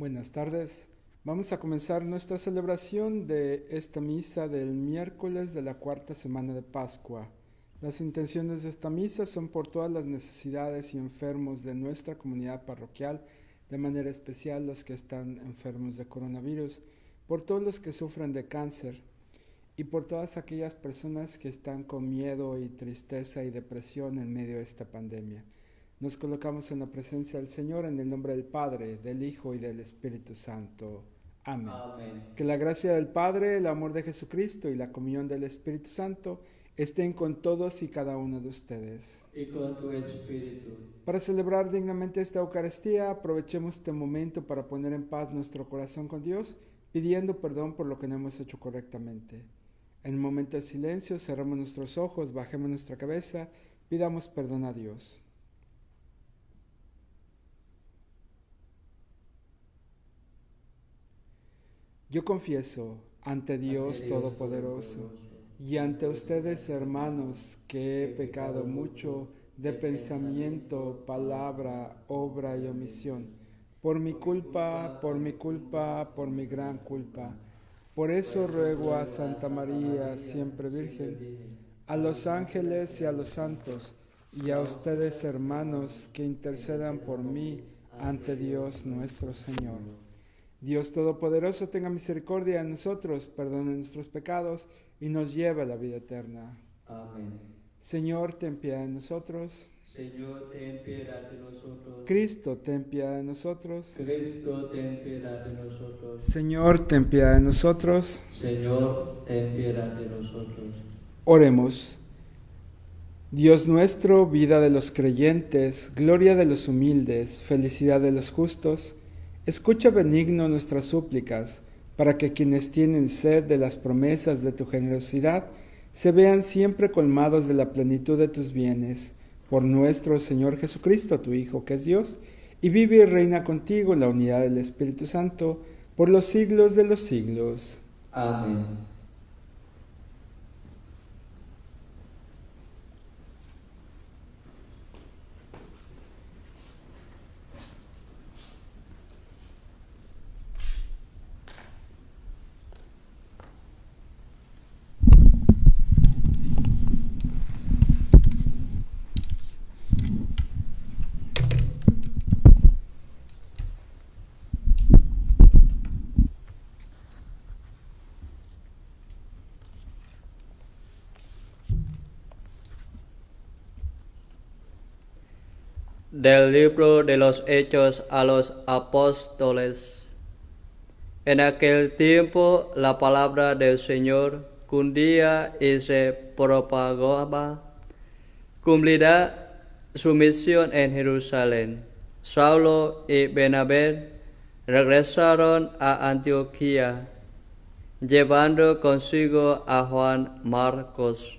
Buenas tardes. Vamos a comenzar nuestra celebración de esta misa del miércoles de la cuarta semana de Pascua. Las intenciones de esta misa son por todas las necesidades y enfermos de nuestra comunidad parroquial, de manera especial los que están enfermos de coronavirus, por todos los que sufren de cáncer y por todas aquellas personas que están con miedo y tristeza y depresión en medio de esta pandemia. Nos colocamos en la presencia del Señor en el nombre del Padre, del Hijo y del Espíritu Santo. Amén. Amén. Que la gracia del Padre, el amor de Jesucristo y la comunión del Espíritu Santo estén con todos y cada uno de ustedes. Y con tu espíritu. Para celebrar dignamente esta Eucaristía, aprovechemos este momento para poner en paz nuestro corazón con Dios, pidiendo perdón por lo que no hemos hecho correctamente. En un momento de silencio, cerramos nuestros ojos, bajemos nuestra cabeza, pidamos perdón a Dios. Yo confieso ante Dios Todopoderoso y ante ustedes, hermanos, que he pecado mucho de pensamiento, palabra, obra y omisión, por mi culpa, por mi gran culpa. Por eso ruego a Santa María, siempre Virgen, a los ángeles y a los santos, y a ustedes, hermanos, que intercedan por mí ante Dios nuestro Señor. Dios Todopoderoso tenga misericordia de nosotros, perdone nuestros pecados y nos lleve a la vida eterna. Amén. Señor, ten piedad de nosotros. Señor, ten piedad de nosotros. Cristo, ten piedad de nosotros. Cristo, ten piedad de nosotros. Señor, ten piedad de nosotros. Señor, ten piedad de nosotros. Oremos. Dios nuestro, vida de los creyentes, gloria de los humildes, felicidad de los justos, escucha benigno nuestras súplicas, para que quienes tienen sed de las promesas de tu generosidad se vean siempre colmados de la plenitud de tus bienes, por nuestro Señor Jesucristo, tu Hijo, que es Dios, y vive y reina contigo en la unidad del Espíritu Santo, por los siglos de los siglos. Amén. Del libro de los Hechos a los Apóstoles. En aquel tiempo la palabra del Señor cundía y se propagaba. Cumplida su misión en Jerusalén, Saulo y Bernabé regresaron a Antioquía, llevando consigo a Juan Marcos.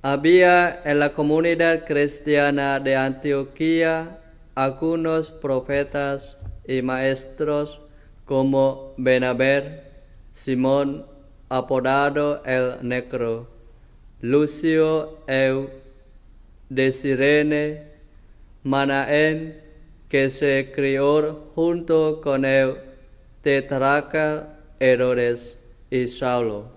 Había en la comunidad cristiana de Antioquía algunos profetas y maestros como Bernabé, Simón, apodado el Negro, Lucio el de Cirene, Manaén, que se crió junto con el tetrarca Herodes, y Saulo.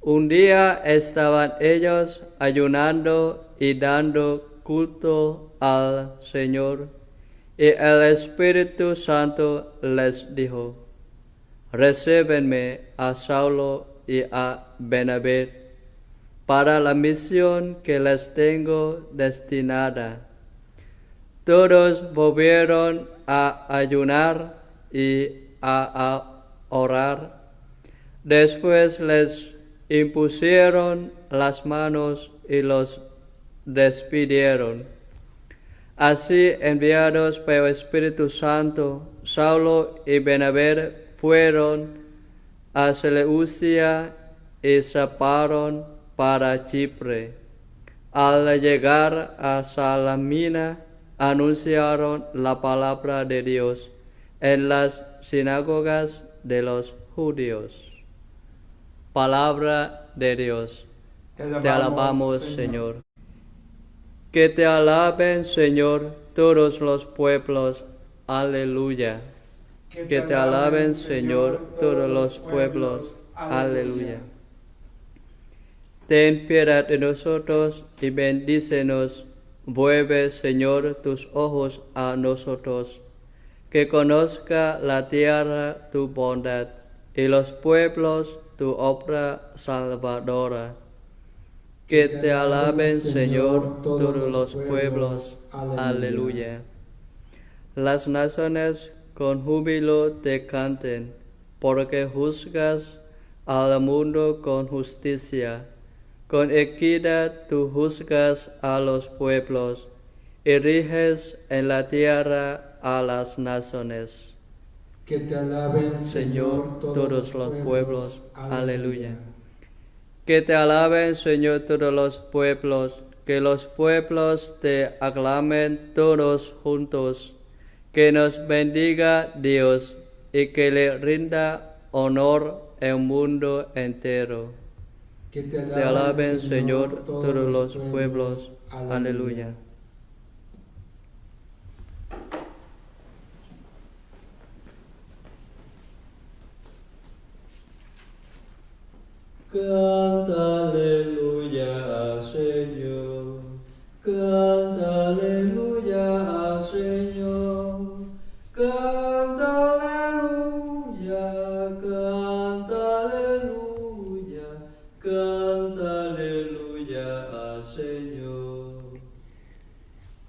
Un día estaban ellos ayunando y dando culto al Señor, y el Espíritu Santo les dijo: recíbenme a Saulo y a Bernabé para la misión que les tengo destinada. Todos volvieron a ayunar y a orar. Después les impusieron las manos y los despidieron. Así, enviados por el Espíritu Santo, Saulo y Bernabé fueron a Seleucia y zarparon para Chipre. Al llegar a Salamina, anunciaron la palabra de Dios en las sinagogas de los judíos. Palabra de Dios. Te alabamos, Señor. Que te alaben, Señor, todos los pueblos. Aleluya. Que te alaben, Señor, todos los pueblos. Aleluya. Ten piedad de nosotros y bendícenos. Vuelve, Señor, tus ojos a nosotros. Que conozca la tierra tu bondad y los pueblos tu obra salvadora. Que te alaben, Señor, todos los pueblos. Aleluya. Las naciones con júbilo te canten, porque juzgas al mundo con justicia. Con equidad tú juzgas a los pueblos y riges en la tierra a las naciones. Que te alaben, Señor, todos los pueblos. Aleluya. Que te alaben, Señor, todos los pueblos, que los pueblos te aclamen todos juntos. Que nos bendiga Dios y que le rinda honor el mundo entero. Que te alaben, Señor, todos los pueblos. Aleluya. Canta aleluya al Señor, canta aleluya al Señor, canta aleluya, canta aleluya, canta aleluya al Señor.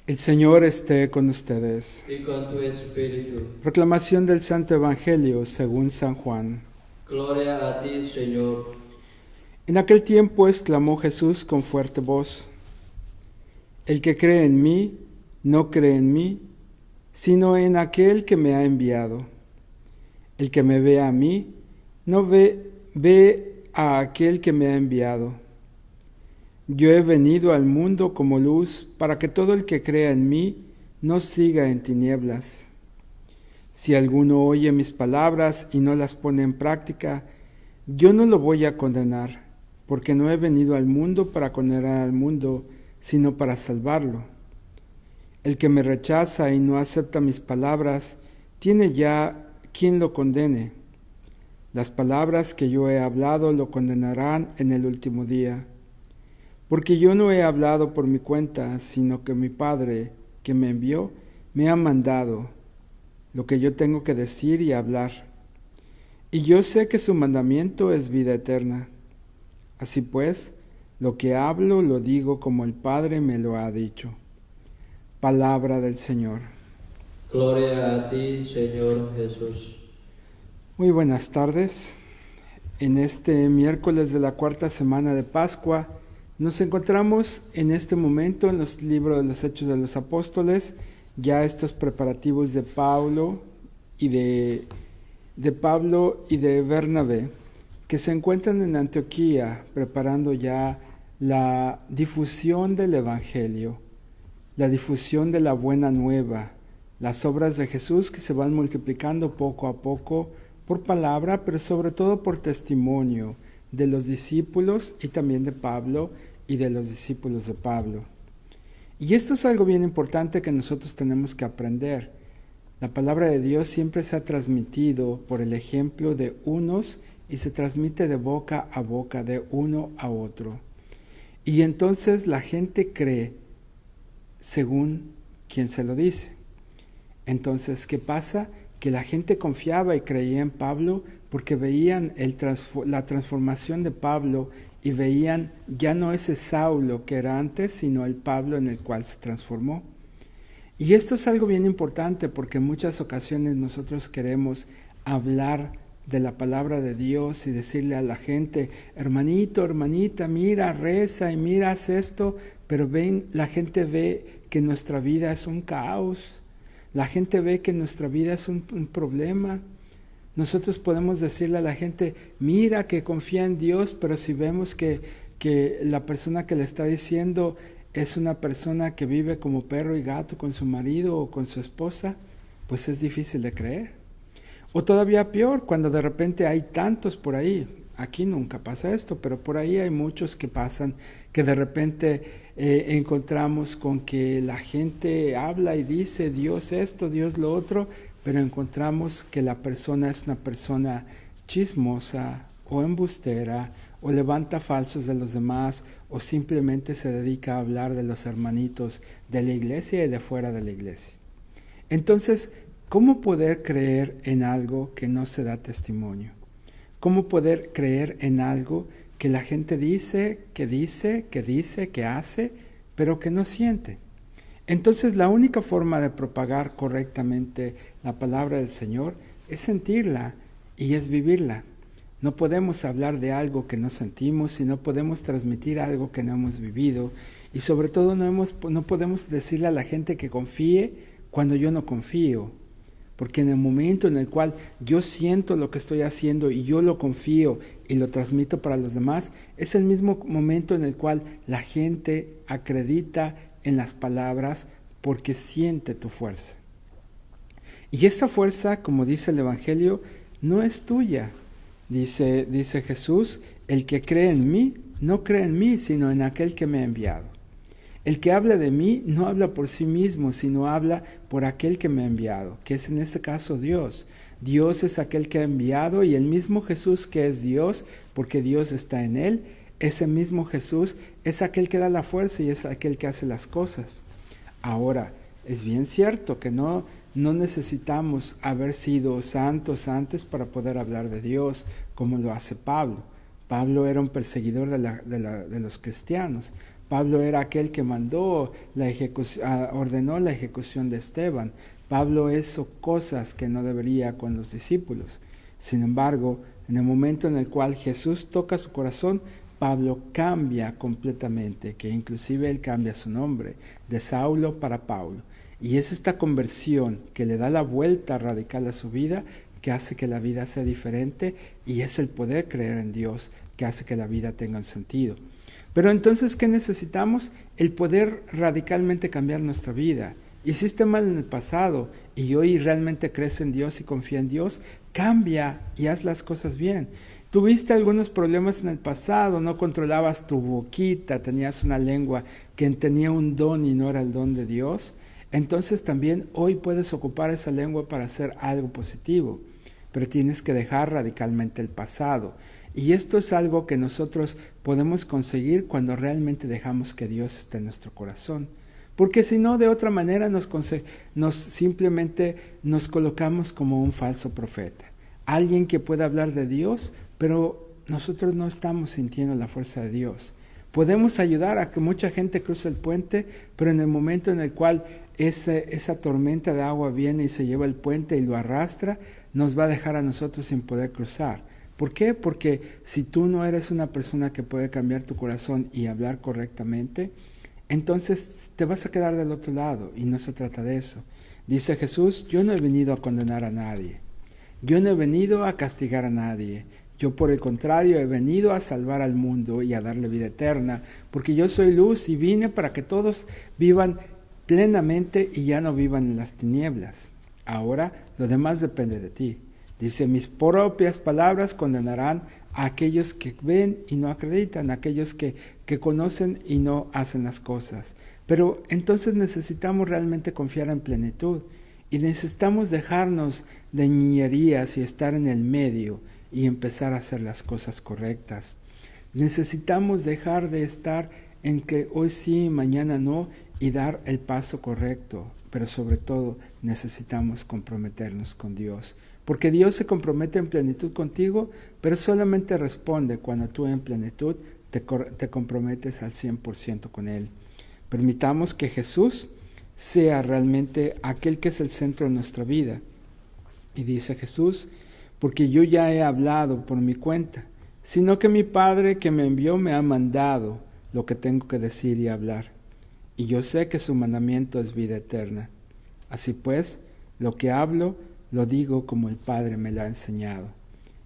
El Señor esté con ustedes. Y con tu espíritu. Proclamación del Santo Evangelio según San Juan. Gloria a ti, Señor. En aquel tiempo exclamó Jesús con fuerte voz: El que cree en mí, no cree en mí, sino en aquel que me ha enviado. El que me ve a mí, no ve a aquel que me ha enviado. Yo he venido al mundo como luz para que todo el que crea en mí no siga en tinieblas. Si alguno oye mis palabras y no las pone en práctica, yo no lo voy a condenar, porque no he venido al mundo para condenar al mundo, sino para salvarlo. El que me rechaza y no acepta mis palabras, tiene ya quien lo condene. Las palabras que yo he hablado lo condenarán en el último día. Porque yo no he hablado por mi cuenta, sino que mi Padre, que me envió, me ha mandado lo que yo tengo que decir y hablar. Y yo sé que su mandamiento es vida eterna. Así pues, lo que hablo lo digo como el Padre me lo ha dicho. Palabra del Señor. Gloria a ti, Señor Jesús. Muy buenas tardes. En este miércoles de la cuarta semana de Pascua, nos encontramos en este momento en los libros de los Hechos de los Apóstoles, ya estos preparativos de Pablo y de Bernabé, que se encuentran en Antioquía preparando ya la difusión del Evangelio, la difusión de la buena nueva, las obras de Jesús que se van multiplicando poco a poco por palabra, pero sobre todo por testimonio de los discípulos y también de Pablo y de los discípulos de Pablo. Y esto es algo bien importante que nosotros tenemos que aprender. La palabra de Dios siempre se ha transmitido por el ejemplo de unos y se transmite de boca a boca, de uno a otro. Y entonces la gente cree según quien se lo dice. Entonces, ¿qué pasa? Que la gente confiaba y creía en Pablo porque veían la transformación de Pablo y veían ya no ese Saulo que era antes, sino el Pablo en el cual se transformó. Y esto es algo bien importante porque en muchas ocasiones nosotros queremos hablar de la palabra de Dios y decirle a la gente: hermanito, hermanita, mira, reza y mira, haz esto, pero la gente ve que nuestra vida es un caos, la gente ve que nuestra vida es un problema. Nosotros podemos decirle a la gente: mira, que confía en Dios, pero si vemos que la persona que le está diciendo es una persona que vive como perro y gato con su marido o con su esposa, pues es difícil de creer. O todavía peor, cuando de repente hay tantos por ahí. aquí nunca pasa esto, pero por ahí hay muchos que pasan, que de repente encontramos con que la gente habla y dice Dios esto, Dios lo otro, pero encontramos que la persona es una persona chismosa o embustera, o levanta falsos de los demás, o simplemente se dedica a hablar de los hermanitos de la iglesia y de fuera de la iglesia. Entonces, ¿cómo poder creer en algo que no se da testimonio? ¿Cómo poder creer en algo que la gente dice, que hace, pero que no siente? Entonces, la única forma de propagar correctamente la palabra del Señor es sentirla y es vivirla. No podemos hablar de algo que no sentimos y no podemos transmitir algo que no hemos vivido, y sobre todo no podemos decirle a la gente que confíe cuando yo no confío, porque en el momento en el cual yo siento lo que estoy haciendo y yo lo confío y lo transmito para los demás, es el mismo momento en el cual la gente acredita en las palabras porque siente tu fuerza. Y esa fuerza, como dice el Evangelio, no es tuya. Dice Jesús, el que cree en mí, no cree en mí, sino en aquel que me ha enviado. El que habla de mí no habla por sí mismo, sino habla por aquel que me ha enviado, que es en este caso Dios. Dios es aquel que ha enviado, y el mismo Jesús que es Dios, porque Dios está en él, ese mismo Jesús es aquel que da la fuerza y es aquel que hace las cosas. Ahora, es bien cierto que no necesitamos haber sido santos antes para poder hablar de Dios, como lo hace Pablo. Pablo era un perseguidor de los cristianos. Pablo era aquel que ordenó la ejecución de Esteban. Pablo hizo cosas que no debería con los discípulos. Sin embargo, en el momento en el cual Jesús toca su corazón, Pablo cambia completamente, que inclusive él cambia su nombre, de Saulo para Pablo. Y es esta conversión que le da la vuelta radical a su vida, que hace que la vida sea diferente, y es el poder creer en Dios que hace que la vida tenga un sentido. Pero entonces, ¿qué necesitamos? El poder radicalmente cambiar nuestra vida. Hiciste mal en el pasado y hoy realmente crees en Dios y confía en Dios, cambia y haz las cosas bien. Tuviste algunos problemas en el pasado, no controlabas tu boquita, tenías una lengua que tenía un don y no era el don de Dios. Entonces también hoy puedes ocupar esa lengua para hacer algo positivo, pero tienes que dejar radicalmente el pasado. Y esto es algo que nosotros podemos conseguir cuando realmente dejamos que Dios esté en nuestro corazón. Porque si no, de otra manera simplemente nos colocamos como un falso profeta. Alguien que pueda hablar de Dios, pero nosotros no estamos sintiendo la fuerza de Dios. Podemos ayudar a que mucha gente cruce el puente, pero en el momento en el cual esa tormenta de agua viene y se lleva el puente y lo arrastra, nos va a dejar a nosotros sin poder cruzar. ¿Por qué? Porque si tú no eres una persona que puede cambiar tu corazón y hablar correctamente, entonces te vas a quedar del otro lado, y no se trata de eso. Dice Jesús, yo no he venido a condenar a nadie, yo no he venido a castigar a nadie, yo por el contrario he venido a salvar al mundo y a darle vida eterna, porque yo soy luz y vine para que todos vivan plenamente y ya no vivan en las tinieblas. Ahora lo demás depende de ti. Dice, mis propias palabras condenarán a aquellos que ven y no acreditan, a aquellos que conocen y no hacen las cosas. Pero entonces necesitamos realmente confiar en plenitud y necesitamos dejarnos de niñerías y estar en el medio y empezar a hacer las cosas correctas. Necesitamos dejar de estar en que hoy sí, mañana no, y dar el paso correcto. Pero sobre todo necesitamos comprometernos con Dios. Porque Dios se compromete en plenitud contigo, pero solamente responde cuando tú en plenitud te comprometes al 100% con Él. Permitamos que Jesús sea realmente aquel que es el centro de nuestra vida. Y dice Jesús, porque yo ya he hablado por mi cuenta, sino que mi Padre que me envió me ha mandado lo que tengo que decir y hablar. Y yo sé que su mandamiento es vida eterna. Así pues, lo que hablo, lo digo como el Padre me lo ha enseñado.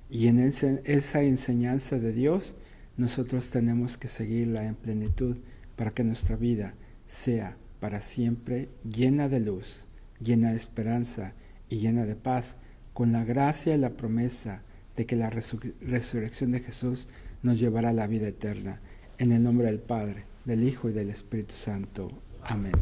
Y en esa enseñanza de Dios, nosotros tenemos que seguirla en plenitud para que nuestra vida sea para siempre llena de luz, llena de esperanza y llena de paz, con la gracia y la promesa de que la resurrección de Jesús nos llevará a la vida eterna. En el nombre del Padre, del Hijo y del Espíritu Santo. Amén.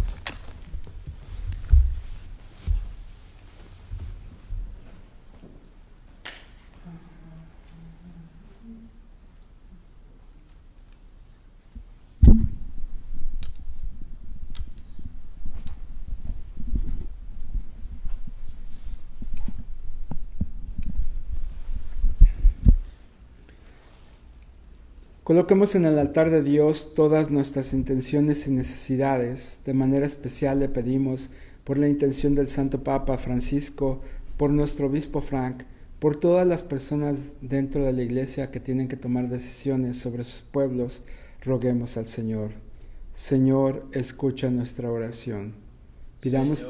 Coloquemos en el altar de Dios todas nuestras intenciones y necesidades. De manera especial le pedimos por la intención del Santo Papa Francisco, por nuestro obispo Frank, por todas las personas dentro de la Iglesia que tienen que tomar decisiones sobre sus pueblos. Roguemos al Señor. Señor, escucha nuestra oración. Pidamos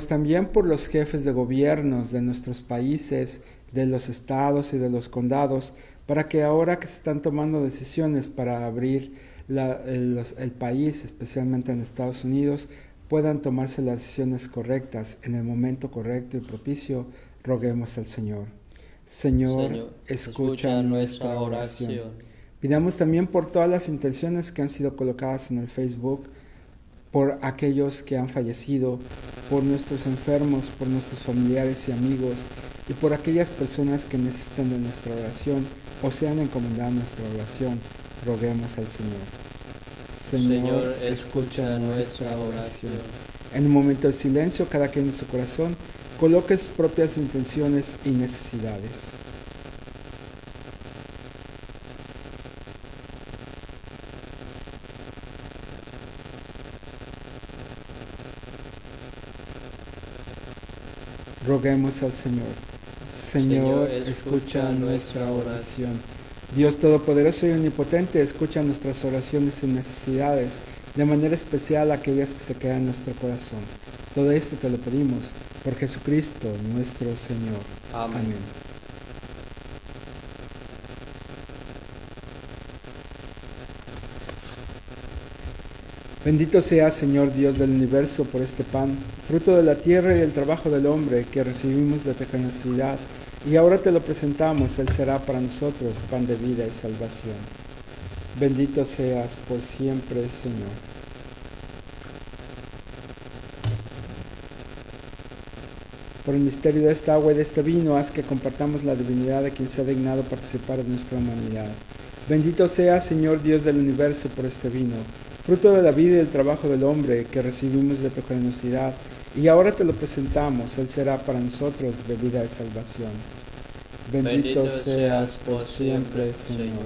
también por los jefes de gobiernos de nuestros países, de los estados y de los condados, para que ahora que se están tomando decisiones para abrir el país, especialmente en Estados Unidos, puedan tomarse las decisiones correctas en el momento correcto y propicio. Roguemos al Señor. Señor, escucha nuestra oración. Pidamos también por todas las intenciones que han sido colocadas en el Facebook, por aquellos que han fallecido, por nuestros enfermos, por nuestros familiares y amigos, y por aquellas personas que necesitan de nuestra oración o se han encomendado nuestra oración. Roguemos al Señor. Señor, escucha nuestra oración. En un momento de silencio, cada quien en su corazón coloque sus propias intenciones y necesidades. Roguemos al Señor. Señor, escucha nuestra oración. Dios Todopoderoso y Omnipotente, escucha nuestras oraciones y necesidades, de manera especial aquellas que se quedan en nuestro corazón. Todo esto te lo pedimos por Jesucristo nuestro Señor. Amén. Bendito sea, Señor Dios del universo, por este pan, fruto de la tierra y el trabajo del hombre, que recibimos de tu generosidad, y ahora te lo presentamos. Él será para nosotros pan de vida y salvación. Bendito seas por siempre, Señor. Por el misterio de esta agua y de este vino, haz que compartamos la divinidad de quien se ha dignado participar de nuestra humanidad. Bendito sea, Señor Dios del universo, por este vino, fruto de la vida y del trabajo del hombre, que recibimos de tu generosidad, y ahora te lo presentamos. Él será para nosotros bebida de salvación. Bendito seas por siempre, Señor.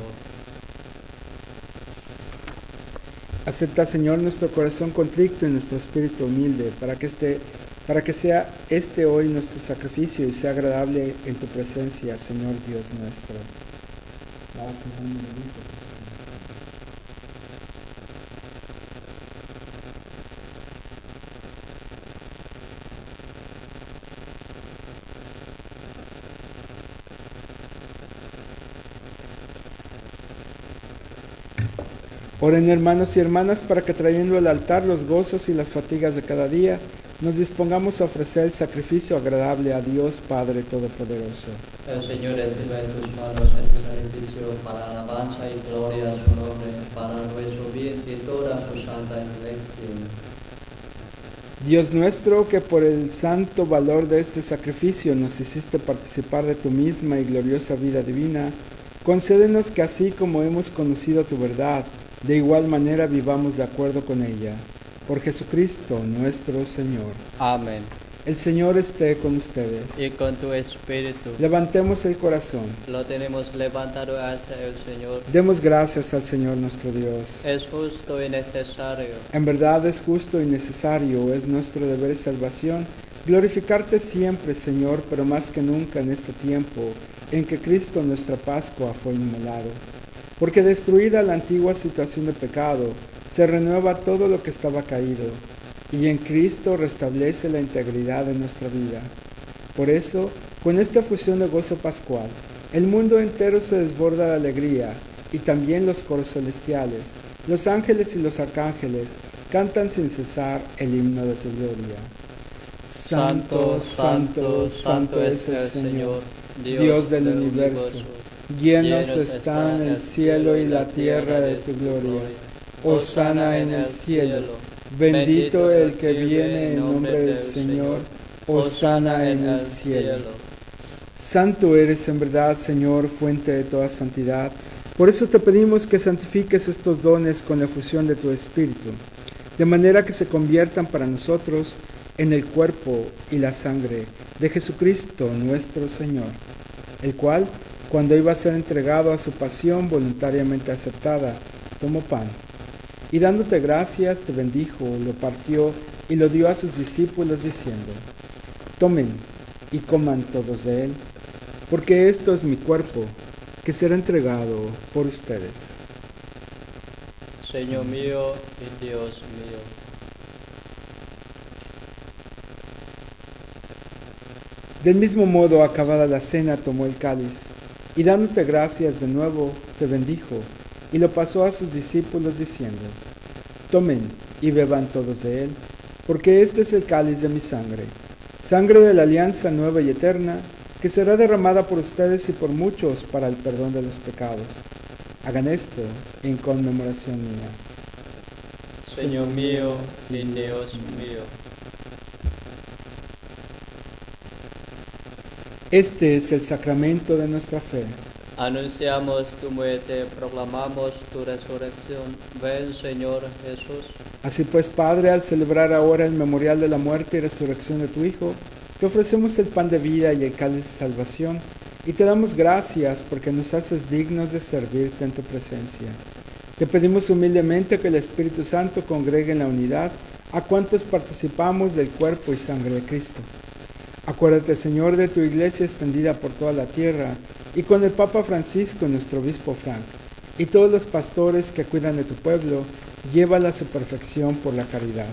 Acepta, Señor, nuestro corazón contrito y nuestro espíritu humilde, para que sea este hoy nuestro sacrificio y sea agradable en tu presencia, Señor Dios nuestro. Oren, hermanos y hermanas, para que trayendo al altar los gozos y las fatigas de cada día, nos dispongamos a ofrecer el sacrificio agradable a Dios Padre Todopoderoso. El Señor reciba en tus manos este sacrificio para alabanza y gloria a su nombre, para nuestro bien y toda su santa elección. Dios nuestro, que por el santo valor de este sacrificio nos hiciste participar de tu misma y gloriosa vida divina, concédenos que así como hemos conocido tu verdad, de igual manera vivamos de acuerdo con ella. Por Jesucristo nuestro Señor. Amén. El Señor esté con ustedes. Y con tu espíritu. Levantemos el corazón. Lo tenemos levantado hacia el Señor. Demos gracias al Señor nuestro Dios. Es justo y necesario. En verdad es justo y necesario, es nuestro deber y salvación, glorificarte siempre, Señor, pero más que nunca en este tiempo en que Cristo nuestra Pascua fue inmolado. Porque destruida la antigua situación de pecado, se renueva todo lo que estaba caído, y en Cristo restablece la integridad de nuestra vida. Por eso, con esta fusión de gozo pascual, el mundo entero se desborda de alegría, y también los coros celestiales, los ángeles y los arcángeles cantan sin cesar el himno de tu gloria. Santo, santo, santo es el Señor, Dios del universo. Llenos están el cielo y la tierra de tu gloria. Hosana en el cielo. Bendito el que viene en nombre del Señor. Hosana en el cielo. Santo eres en verdad, Señor, fuente de toda santidad. Por eso te pedimos que santifiques estos dones con la efusión de tu Espíritu, de manera que se conviertan para nosotros en el cuerpo y la sangre de Jesucristo nuestro Señor, el cual, cuando iba a ser entregado a su pasión voluntariamente aceptada, tomó pan, y dándote gracias, te bendijo, lo partió y lo dio a sus discípulos diciendo: tomen y coman todos de él, porque esto es mi cuerpo, que será entregado por ustedes. Señor mío y Dios mío. Del mismo modo, acabada la cena, tomó el cáliz, y dándote gracias de nuevo, te bendijo, y lo pasó a sus discípulos diciendo: tomen y beban todos de él, porque este es el cáliz de mi sangre, sangre de la alianza nueva y eterna, que será derramada por ustedes y por muchos para el perdón de los pecados. Hagan esto en conmemoración mía. Señor mío y Dios mío. Este es el sacramento de nuestra fe. Anunciamos tu muerte, proclamamos tu resurrección. Ven, Señor Jesús. Así pues, Padre, al celebrar ahora el memorial de la muerte y resurrección de tu Hijo, te ofrecemos el pan de vida y el cáliz de salvación, y te damos gracias porque nos haces dignos de servirte en tu presencia. Te pedimos humildemente que el Espíritu Santo congregue en la unidad a cuantos participamos del cuerpo y sangre de Cristo. Acuérdate, Señor, de tu iglesia extendida por toda la tierra, y con el Papa Francisco, nuestro obispo Frank, y todos los pastores que cuidan de tu pueblo, llévala a su perfección por la caridad.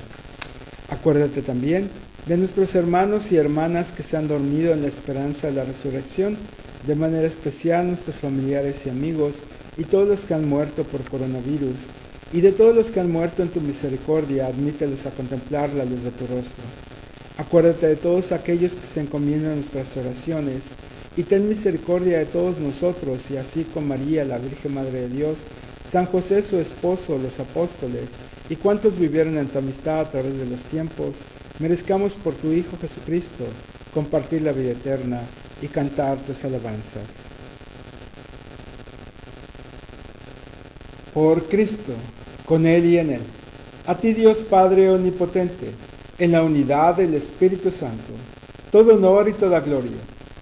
Acuérdate también de nuestros hermanos y hermanas que se han dormido en la esperanza de la resurrección, de manera especial nuestros familiares y amigos, y todos los que han muerto por coronavirus, y de todos los que han muerto en tu misericordia, admítelos a contemplar la luz de tu rostro. Acuérdate de todos aquellos que se encomiendan a nuestras oraciones, y ten misericordia de todos nosotros, y así con María, la Virgen Madre de Dios, San José su esposo, los apóstoles, y cuantos vivieron en tu amistad a través de los tiempos, merezcamos por tu Hijo Jesucristo compartir la vida eterna y cantar tus alabanzas. Por Cristo, con Él y en Él, a ti Dios Padre Omnipotente, en la unidad del Espíritu Santo, todo honor y toda gloria,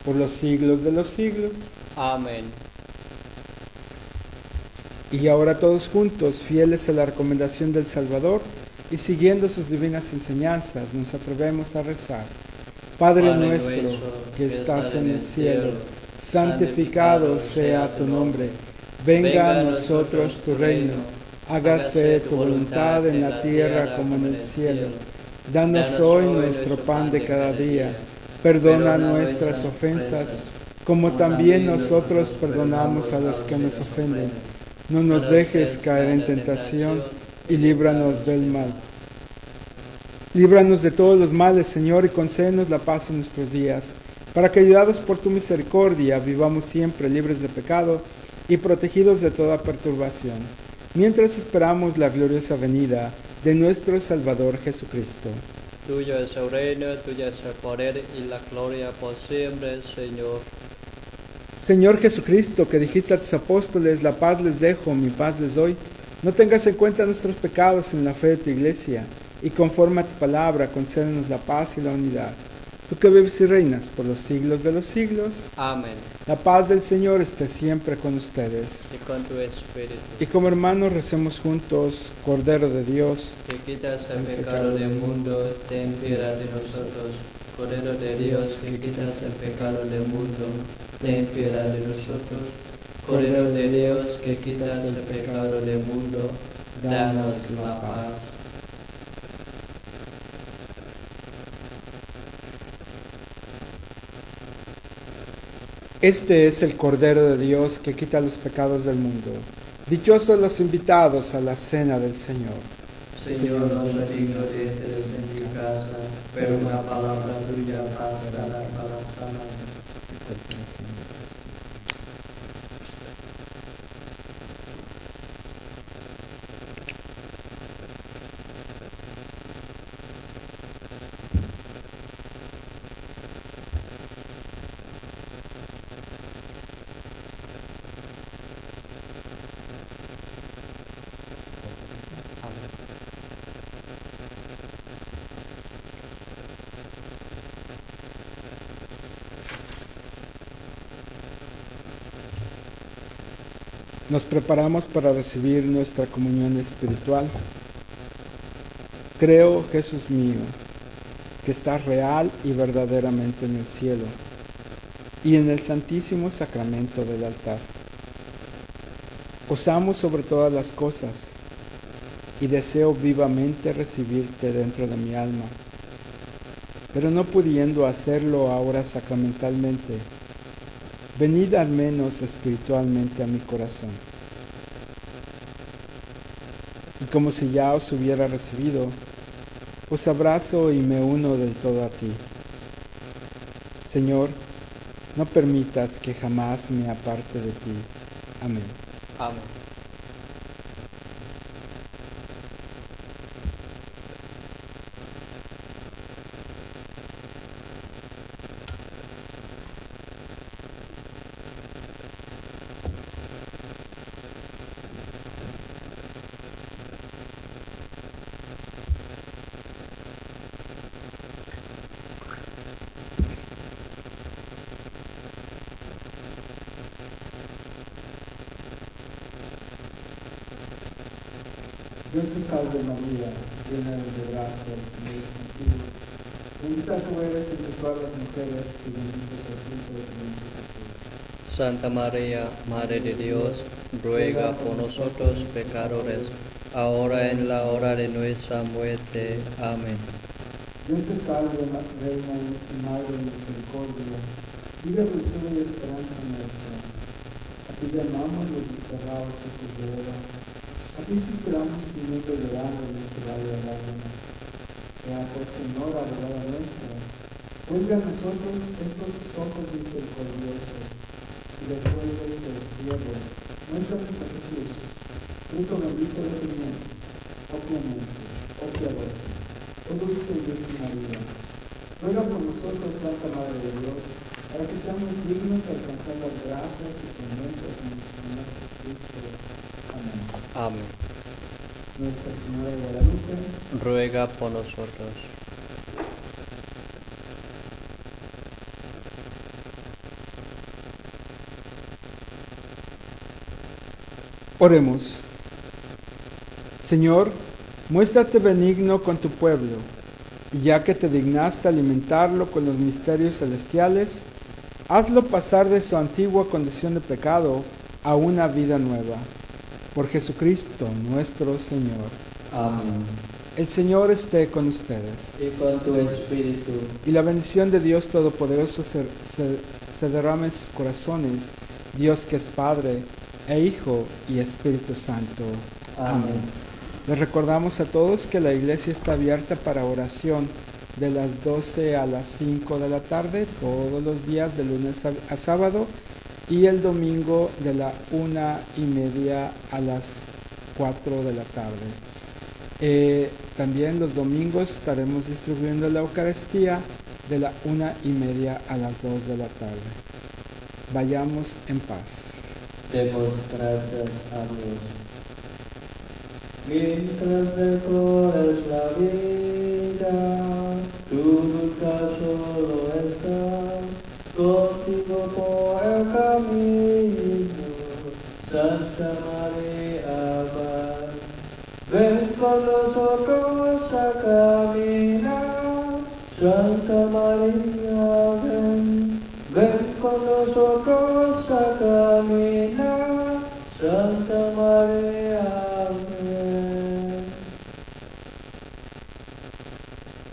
por los siglos de los siglos. Amén. Y ahora todos juntos, fieles a la recomendación del Salvador y siguiendo sus divinas enseñanzas, nos atrevemos a rezar. Padre nuestro, que estás en el cielo, santificado sea tu nombre. Venga a nosotros tu reino. Hágase tu voluntad en la tierra como en el cielo. Danos hoy nuestro pan de cada día. Perdona nuestras ofensas, como también nosotros perdonamos a los que nos ofenden. No nos dejes caer en tentación y líbranos del mal. Líbranos de todos los males, Señor, y concédenos la paz en nuestros días, para que, ayudados por tu misericordia, vivamos siempre libres de pecado y protegidos de toda perturbación, mientras esperamos la gloriosa venida de nuestro Salvador Jesucristo. Tuyo es el reino, tuyo es el poder y la gloria por siempre, Señor. Señor Jesucristo, que dijiste a tus apóstoles: la paz les dejo, mi paz les doy, no tengas en cuenta nuestros pecados en la fe de tu iglesia, y conforme a tu palabra, concédenos la paz y la unidad. Tú que vives y reinas por los siglos de los siglos. Amén. La paz del Señor esté siempre con ustedes. Y con tu espíritu. Y como hermanos recemos juntos: Cordero de Dios, que quitas el pecado del mundo, ten piedad de nosotros. Cordero de Dios, que quitas el pecado del mundo, ten piedad de nosotros. Cordero de Dios, que quitas el pecado del mundo, danos la paz. Este es el Cordero de Dios que quita los pecados del mundo. Dichosos los invitados a la cena del Señor. Señor, no soy digno de entres en mi casa, pero una palabra tuya bastará para sanar. Nos preparamos para recibir nuestra comunión espiritual. Creo, Jesús mío, que estás real y verdaderamente en el cielo y en el santísimo sacramento del altar. Os amo sobre todas las cosas y deseo vivamente recibirte dentro de mi alma, pero no pudiendo hacerlo ahora sacramentalmente, venid al menos espiritualmente a mi corazón. Y como si ya os hubiera recibido, os abrazo y me uno del todo a ti. Señor, no permitas que jamás me aparte de ti. Amén. Amén. Dios te salve María, llena eres de gracia, el Señor es contigo. Bendita tú eres entre todas las mujeres y bendito es el fruto de tu vientre Jesús. Santa María, Madre de Dios, ruega por nosotros pecadores, ahora en la hora de nuestra muerte. Amén. Dios te salve, Reina y Madre de misericordia, vida, dulzura y esperanza nuestra. A ti llamamos los desterrados hijos de Eva. A ti suspiramos minuto llorando en nuestro valle de lágrimas. Ea pues, Señor, abogada nuestra, vuelve a nosotros estos tus ojos misericordiosos, y después de este destierro, muéstranos a Jesús, fruto bendito de tu vientre, oh clemente, oh piadoso, oh dulce y Virgen María. Ruega por nosotros, Santa Madre de Dios, para que seamos dignos de alcanzar las gracias y promesas de nuestro Señor Jesucristo. Amén. Amén. Nuestra Señora de Guadalupe, Ruega por nosotros. oremos. Señor, muéstrate benigno con tu pueblo, y ya que te dignaste alimentarlo con los misterios celestiales, hazlo pasar de su antigua condición de pecado a una vida nueva. Por Jesucristo nuestro Señor. Amén. El Señor esté con ustedes. Y con tu espíritu. Y la bendición de Dios Todopoderoso se derrame en sus corazones, Dios que es Padre, e Hijo, y Espíritu Santo. Amén. Les recordamos a todos que la iglesia está abierta para oración de las 12 a las 5 de la tarde, todos los días de lunes a sábado, y el domingo de la 1:30 a las 4 de la tarde. También los domingos estaremos distribuyendo la Eucaristía de la 1:30 a las 2 de la tarde. Vayamos en paz. Demos gracias a Dios. Mientras recorres la vida, tú nunca solo estás, contigo por el camino, Santa María va. Ven con nosotros a caminar, Santa María ven, ven con nosotros